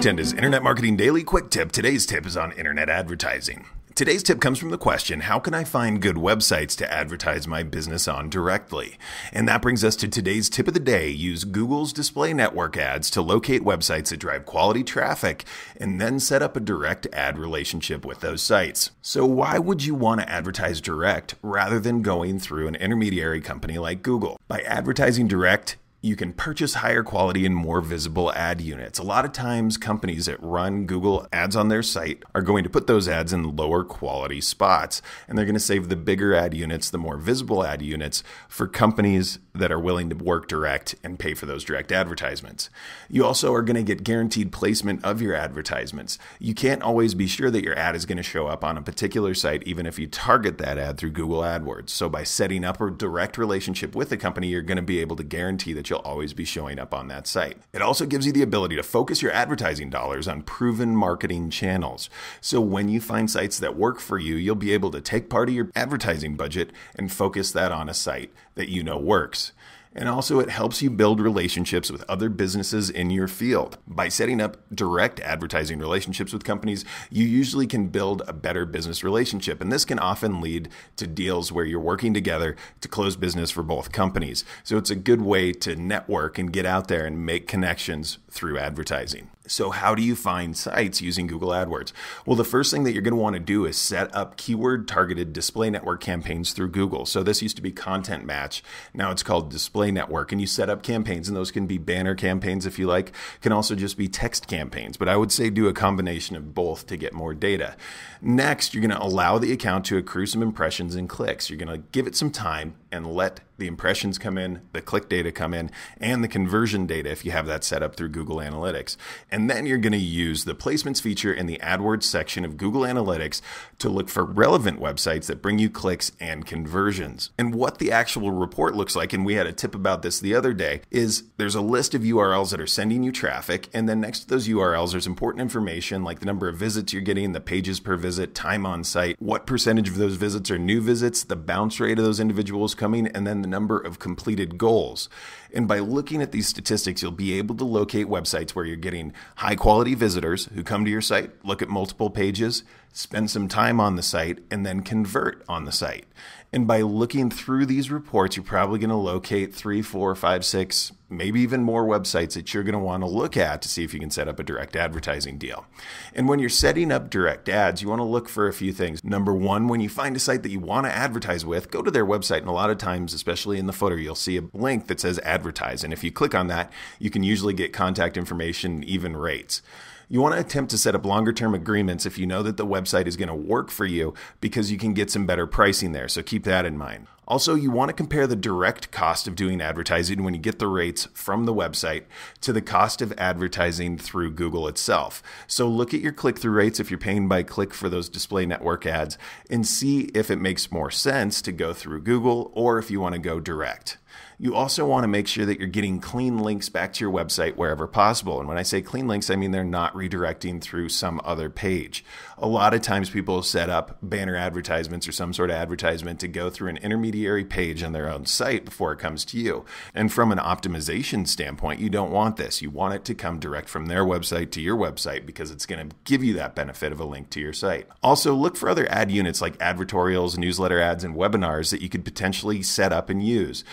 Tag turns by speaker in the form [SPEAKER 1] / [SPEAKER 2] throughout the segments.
[SPEAKER 1] Kutenda's Internet Marketing Daily Quick Tip. Today's tip is on internet advertising. Today's tip comes from the question, how can I find good websites to advertise my business on directly? And that brings us to today's tip of the day. Use Google's display network ads to locate websites that drive quality traffic and then set up a direct ad relationship with those sites. So why would you want to advertise direct rather than going through an intermediary company like Google? By advertising direct, you can purchase higher quality and more visible ad units. A lot of times, companies that run Google ads on their site are going to put those ads in lower quality spots, and they're going to save the bigger ad units, the more visible ad units, for companies that are willing to work direct and pay for those direct advertisements. You also are going to get guaranteed placement of your advertisements. You can't always be sure that your ad is going to show up on a particular site, even if you target that ad through Google AdWords. So by setting up a direct relationship with the company, you're going to be able to guarantee that you'll always be showing up on that site. It also gives you the ability to focus your advertising dollars on proven marketing channels. So when you find sites that work for you, you'll be able to take part of your advertising budget and focus that on a site that you know works. And also it helps you build relationships with other businesses in your field. By setting up direct advertising relationships with companies, you usually can build a better business relationship. And this can often lead to deals where you're working together to close business for both companies. So it's a good way to network and get out there and make connections through advertising. So how do you find sites using Google AdWords? Well, the first thing that you're going to want to do is set up keyword targeted display network campaigns through Google. So this used to be Content Match. Now it's called Display Network, and you set up campaigns, and those can be banner campaigns if you like, can also just be text campaigns. But I would say do a combination of both to get more data. Next, you're going to allow the account to accrue some impressions and clicks. You're going to give it some time and let the impressions come in, the click data come in, and the conversion data if you have that set up through Google Analytics. And then you're going to use the placements feature in the AdWords section of Google Analytics to look for relevant websites that bring you clicks and conversions. And what the actual report looks like, and we had a tip about this the other day, is there's a list of URLs that are sending you traffic, and then next to those URLs there's important information like the number of visits you're getting, the pages per visit, time on site, what percentage of those visits are new visits, the bounce rate of those individuals coming, and then the number of completed goals. And by looking at these statistics, you'll be able to locate websites where you're getting high quality visitors who come to your site, look at multiple pages, spend some time on the site, and then convert on the site. And by looking through these reports, you're probably going to locate 3, 4, 5, 6, maybe even more websites that you're going to want to look at to see if you can set up a direct advertising deal. And when you're setting up direct ads, you want to look for a few things. Number one, when you find a site that you want to advertise with, go to their website. And a lot of times, especially in the footer, you'll see a link that says advertise. And if you click on that, you can usually get contact information, even rates. You want to attempt to set up longer term agreements if you know that the website is going to work for you, because you can get some better pricing there. So keep that in mind. Also, you want to compare the direct cost of doing advertising when you get the rates from the website to the cost of advertising through Google itself. So look at your click-through rates if you're paying by click for those display network ads and see if it makes more sense to go through Google or if you want to go direct. You also want to make sure that you're getting clean links back to your website wherever possible. And when I say clean links, I mean they're not redirecting through some other page. A lot of times people set up banner advertisements or some sort of advertisement to go through an intermediary page on their own site before it comes to you. And from an optimization standpoint, you don't want this. You want it to come direct from their website to your website because it's going to give you that benefit of a link to your site. Also, look for other ad units like advertorials, newsletter ads, and webinars that you could potentially set up and use.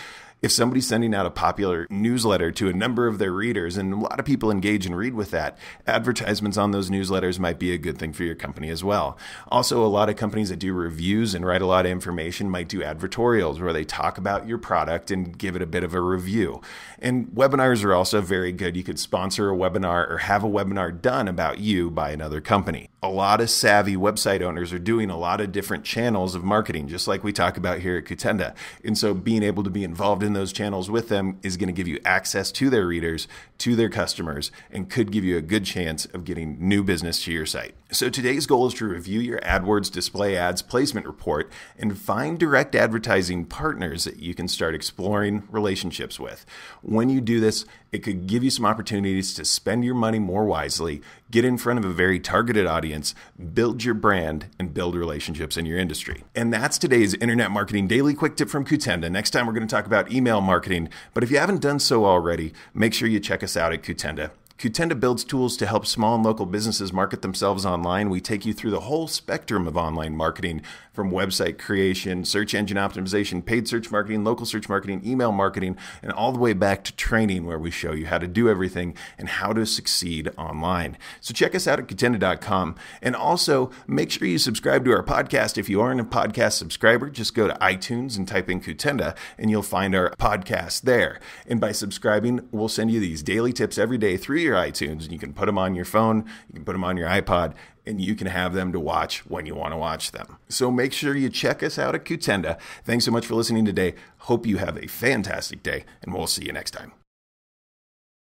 [SPEAKER 1] If somebody's sending out a popular newsletter to a number of their readers, and a lot of people engage and read with that, advertisements on those newsletters might be a good thing for your company as well. Also, a lot of companies that do reviews and write a lot of information might do advertorials where they talk about your product and give it a bit of a review. And webinars are also very good. You could sponsor a webinar or have a webinar done about you by another company. A lot of savvy website owners are doing a lot of different channels of marketing, just like we talk about here at Kutenda. And so being able to be involved in those channels with them is going to give you access to their readers, to their customers, and could give you a good chance of getting new business to your site. So today's goal is to review your AdWords display ads placement report and find direct advertising partners that you can start exploring relationships with. When you do this, it could give you some opportunities to spend your money more wisely, get in front of a very targeted audience, build your brand, and build relationships in your industry. And that's today's Internet Marketing Daily Quick Tip from Kutenda. Next time, we're going to talk about email marketing. But if you haven't done so already, make sure you check us out at Kutenda. Qtenda builds tools to help small and local businesses market themselves online. We take you through the whole spectrum of online marketing, from website creation, search engine optimization, paid search marketing, local search marketing, email marketing, and all the way back to training, where we show you how to do everything and how to succeed online. So check us out at Qtenda.com. And also make sure you subscribe to our podcast. If you aren't a podcast subscriber, just go to iTunes and type in Qtenda and you'll find our podcast there. And by subscribing, we'll send you these daily tips every day through your iTunes, and you can put them on your phone, you can put them on your iPod, and you can have them to watch when you want to watch them. So make sure you check us out at Qtenda. Thanks so much for listening today. Hope you have a fantastic day, and we'll see you next time.